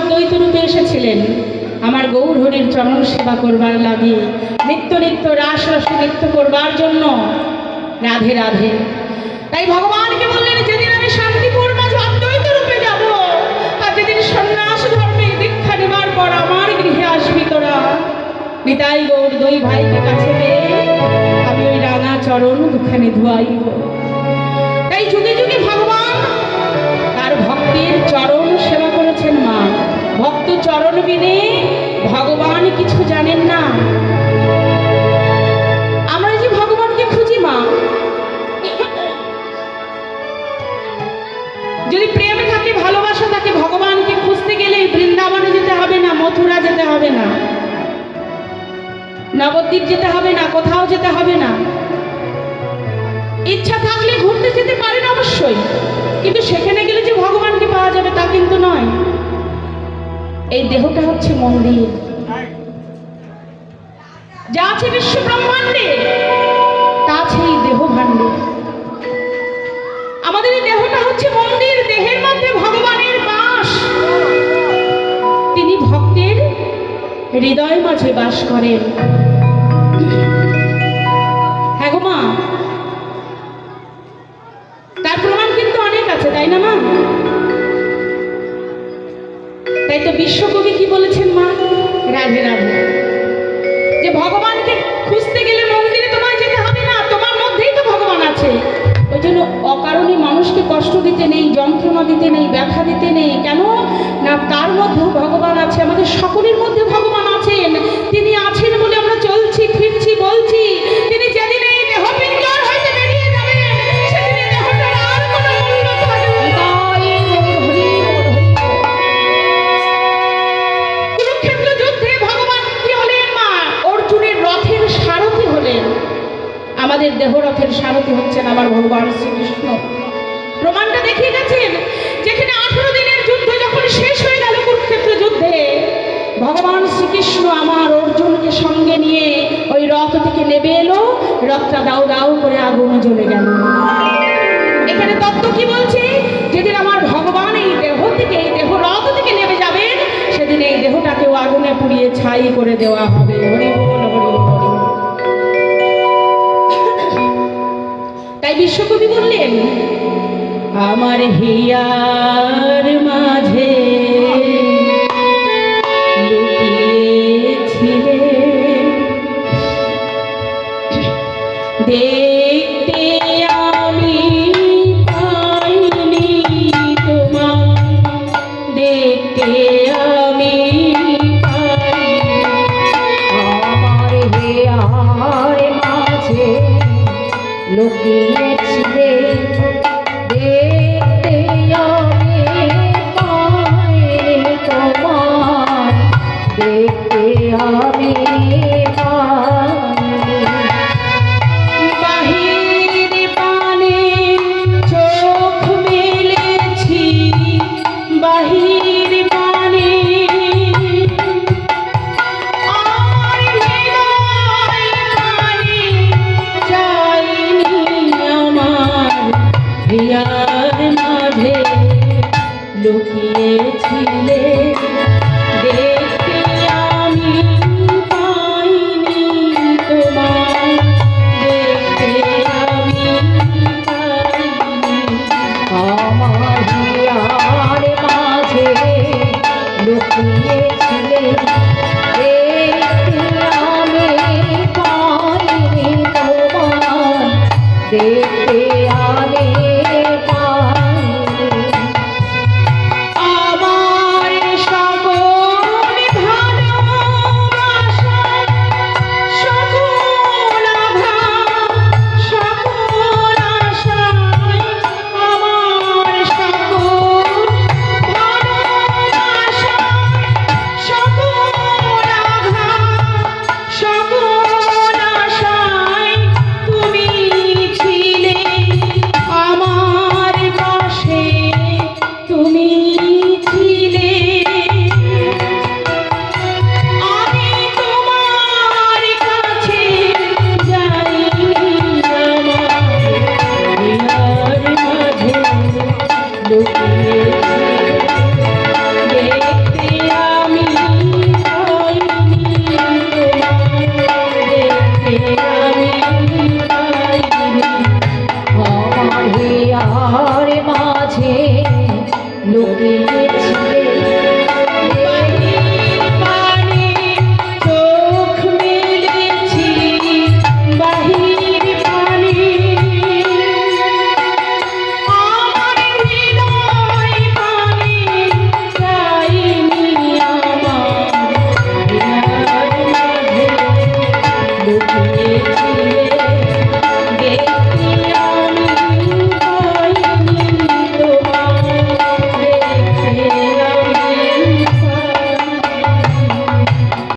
অদ্বৈত রূপে এসেছিলেন আমার গৌরহরির চরণ সেবা করবার লাগে, নিত্য নিত্য রাস রসে নৃত্য করবার জন্য। রাধে রাধে। তাই ভগবানকে বললেন, যেদিন আমি শান্তিপুর মাঝে অদ্বৈত রূপে যাব, আর যেদিন সন্ন্যাস ধর্মে দীক্ষা নেবার পর আমার গৃহে আসবি তোরা, নিতাই গৌর দুই ভাইকে কাছে পেয়ে আমি ওই রাঙা চরণ দুখানে ধোয়াইব। তাই যুগে যুগে ভগবান তার ভক্তের চরণ সেবা করেছেন মা। ভক্ত চরণ বিনে ভগবান কিছু জানেন না। আমরা যে ভগবানকে খুঁজি মা, যদি প্রেম থাকে, ভালোবাসা থাকে, ভগবানকে খুঁজতে গেলে বৃন্দাবনে যেতে হবে না, মথুরা যেতে হবে না, নবদ্বীপ যেতে হবে না, কোথাও যেতে হবে না। ইচ্ছা থাকলে ঘুরতে যেতে পারেন অবশ্যই, কিন্তু সেখানে গেলে যে ভগবানকে পাওয়া যাবে তা কিন্তু নয়। এই দেহটা হচ্ছে মন্দির, যা আছে বিশ্ব ব্রহ্মাণ্ডে তা আছে এই দেহ ভাণ্ডে। আমাদের এই দেহটা হচ্ছে মন্দির, দেহের মধ্যে ভগবানের বাস। তিনি ভক্তের হৃদয় মাঝে বাস করেন। হ্যাঁ গো মা, তার প্রমাণ কিন্তু অনেক আছে, তাই না মা? তাই তো বিশ্বকবি কি বলেছেন মা? রাধে রাধে। যে ভগবানকে খুঁজতে গেলে মন্দিরে তোমায় যেতে হবে না, তোমার মধ্যেই তো ভগবান আছে। ওই জন্য অকারণে মানুষকে কষ্ট দিতে নেই, যন্ত্রণা দিতে নেই, ব্যথা দিতে নেই। কেন না, তার মধ্যেও ভগবান আছে, আমাদের সকলের মধ্যে ভগবান আছেন। তিনি আছেন বলে আমরা চলছি, ফিরছি, বলছি। তিনি যেদিন এই দেহ পিঞ্জর হইতে বেরিয়ে যাবেন, সেদিন এই দেহটার আর কোনো মূল্য থাকবে না। কুরুক্ষেত্র যুদ্ধে ভগবান কি হলেন মা? অর্জুনের রথের সারথি হলেন। আমাদের দেহ রথের সারথি হচ্ছেন আমার ভগবান শ্রীকৃষ্ণ। প্রমাণটা দেখিয়ে গেছেন। যেখানে 18 দিনের যুদ্ধ যখন শেষ হয়ে গেল কুরুক্ষেত্র যুদ্ধে, ভগবান শ্রীকৃষ্ণ আমার অর্জুনকে সঙ্গে নিয়ে ওই রথ থেকে নেমে এলো, রথটা দাউ দাউ করে আগুনে জ্বলে গেল। এখানে তত্ত্ব কি বলছে? যেদিন আমার ভগবান এই দেহ থেকে, এই দেহ রথ থেকে নেমে যাবেন, সেদিন এই দেহটাকেও আগুনে পুড়িয়ে ছাই করে দেওয়া হবে। হরি বল, হরি বল। তাই বিশ্বকবি বললেন, আমার হিয়ার মাঝে লুকিয়েছিলে, দেখতে আমি পাইনি তোমায়, দেখতে আমি পাইনি। আমার হিয়ার মাঝে লুকিয়েছিলে, দেখতে আমি পাইনি তোমায়, দেখতে আমি পাইনি। বাহির পানে চোখ মেলেছি, বাহির পানে আমার হৃদয় পানে যায়নি। আমার হিয়ার মাঝে লুকিয়েছিলে, দেখতে আমি পাইনি তোমায়, দেখতে আমি পাইনি। আমার হিয়ার মাঝে লুকিয়েছিলে, দেখতে আমি পাইনি তোমায়, দেখতে আমি পাইনি। আমার সকল ভালোবাসা, সকল আঘাত, সকল আশা, আমার সকল ভালোবাসা, সকল আঘাত, সকল আশায় তুমি ছিলে আমার পাশে, তুমি ছিলে। আমি তোমার কাছে যাইনি, আমার হিয়ার মাঝে লুকিয়েছিলে, দেখতে লুকিয়েছিল